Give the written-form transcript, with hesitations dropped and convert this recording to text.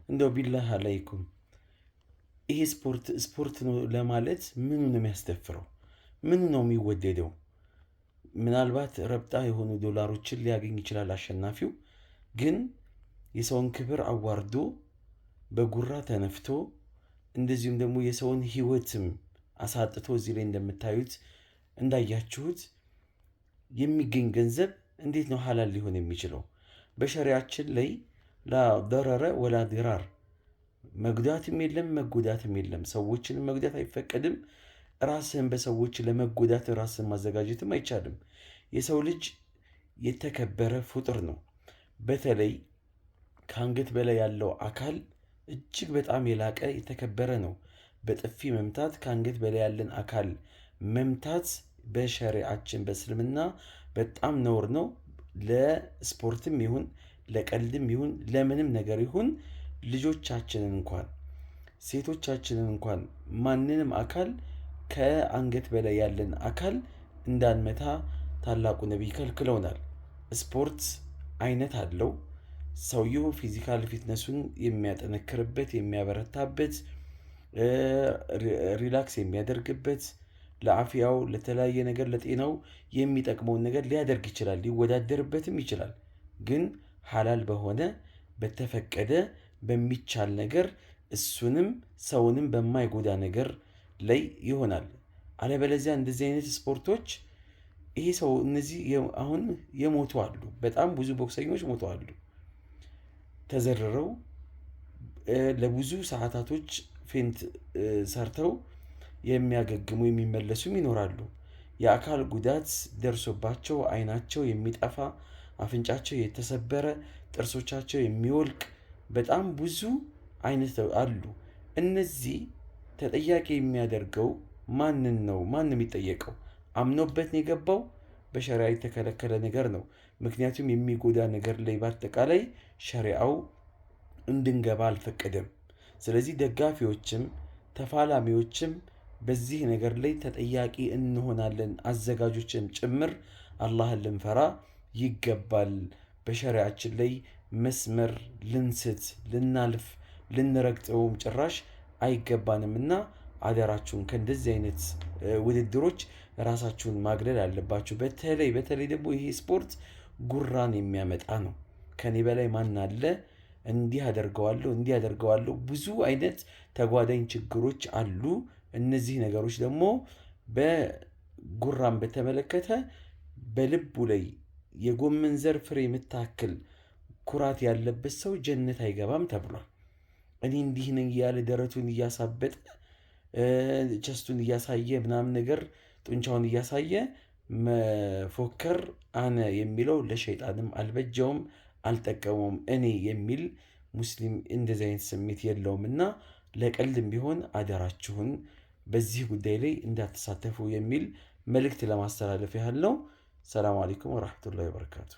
እንደው ቢላህ አለይኩም ይሄ ስፖርት ነው ለማለት ምኑ ነው የሚያስደፍረው? ምኑ ነው የሚወደደው? ምናልባት ረብጣ የሆኑ ዶላሮችን ሊያገኝ ይችላል አሸናፊው። ግን የሰውን ክብር አዋርዶ በጉራ ተነፍቶ እንደዚሁም ደግሞ የሰውን ህይወትም አሳጥቶ እዚህ ላይ እንደምታዩት እንዳያችሁት የሚገኝ ገንዘብ እንዴት ነው ሐላል ሊሆን የሚችለው? በሸሪያችን ላይ ላ ደረረ ወላ ዲራር መጉዳትም የለም መጎዳትም የለም። ሰዎችን መጉዳት አይፈቀድም። ራስህን በሰዎች ለመጎዳት ራስህን ማዘጋጀትም አይቻልም። የሰው ልጅ የተከበረ ፍጡር ነው። በተለይ ከአንገት በላይ ያለው አካል እጅግ በጣም የላቀ የተከበረ ነው። በጥፊ መምታት ከአንገት በላይ ያለን አካል መምታት በሸሪዓችን በእስልምና በጣም ነውር ነው። ለስፖርትም ይሁን ለቀልድም ይሁን ለምንም ነገር ይሁን ልጆቻችንን እንኳን ሴቶቻችንን እንኳን ማንንም አካል ከአንገት በላይ ያለን አካል እንዳንመታ ታላቁ ነቢይ ከልክለውናል። ስፖርት አይነት አለው። ሰውየው ፊዚካል ፊትነሱን የሚያጠነክርበት የሚያበረታበት ሪላክስ የሚያደርግበት ለአፍያው ለተለያየ ነገር ለጤናው የሚጠቅመውን ነገር ሊያደርግ ይችላል፣ ሊወዳደርበትም ይችላል። ግን ሐላል በሆነ በተፈቀደ በሚቻል ነገር እሱንም ሰውንም በማይጎዳ ነገር ላይ ይሆናል። አለበለዚያ እንደዚህ አይነት ስፖርቶች ይሄ ሰው እነዚህ አሁን የሞቱ አሉ። በጣም ብዙ ቦክሰኞች ሞተዋሉ። ተዘርረው ለብዙ ሰዓታቶች ፌንት ሰርተው የሚያገግሙ የሚመለሱም ይኖራሉ። የአካል ጉዳት ደርሶባቸው አይናቸው የሚጠፋ አፍንጫቸው የተሰበረ ጥርሶቻቸው የሚወልቅ በጣም ብዙ አይነት አሉ። እነዚህ ተጠያቂ የሚያደርገው ማንን ነው? ማን ነው የሚጠየቀው? አምኖበት ነው የገባው። በሸሪዓ የተከለከለ ነገር ነው። ምክንያቱም የሚጎዳ ነገር ላይ በአጠቃላይ ሸሪዓው እንድንገባ አልፈቀደም። ስለዚህ ደጋፊዎችም ተፋላሚዎችም በዚህ ነገር ላይ ተጠያቂ እንሆናለን። አዘጋጆችም ጭምር አላህን ልንፈራ ይገባል። በሸሪዓችን ላይ መስመር ልንስት ልናልፍ ልንረግጠውም ጭራሽ አይገባንምና አደራችሁን ከእንደዚህ አይነት ውድድሮች ራሳችሁን ማግለል አለባችሁ። በተለይ ደግሞ ይሄ ስፖርት ጉራን የሚያመጣ ነው። ከኔ በላይ ማን አለ? እንዲህ አደርገዋለሁ እንዲህ አደርገዋለሁ። ብዙ አይነት ተጓዳኝ ችግሮች አሉ። እነዚህ ነገሮች ደግሞ በጉራን በተመለከተ በልቡ ላይ የጎመን ዘር ፍሬ የምታክል ኩራት ያለበት ሰው ጀነት አይገባም ተብሏል። እኔ እንዲህ ነኝ እያለ ደረቱን እያሳበጠ ቸስቱን እያሳየ ምናምን ነገር ጡንቻውን እያሳየ መፎከር አነ የሚለው ለሸይጣንም አልበጀውም አልጠቀመውም። እኔ የሚል ሙስሊም እንደዚህ አይነት ስሜት የለውም እና ለቀልድም ቢሆን አደራችሁን በዚህ ጉዳይ ላይ እንዳትሳተፉ የሚል መልእክት ለማስተላለፍ ያህል ነው። ሰላም አለይኩም ወራህመቱላሂ ወበረካቱ።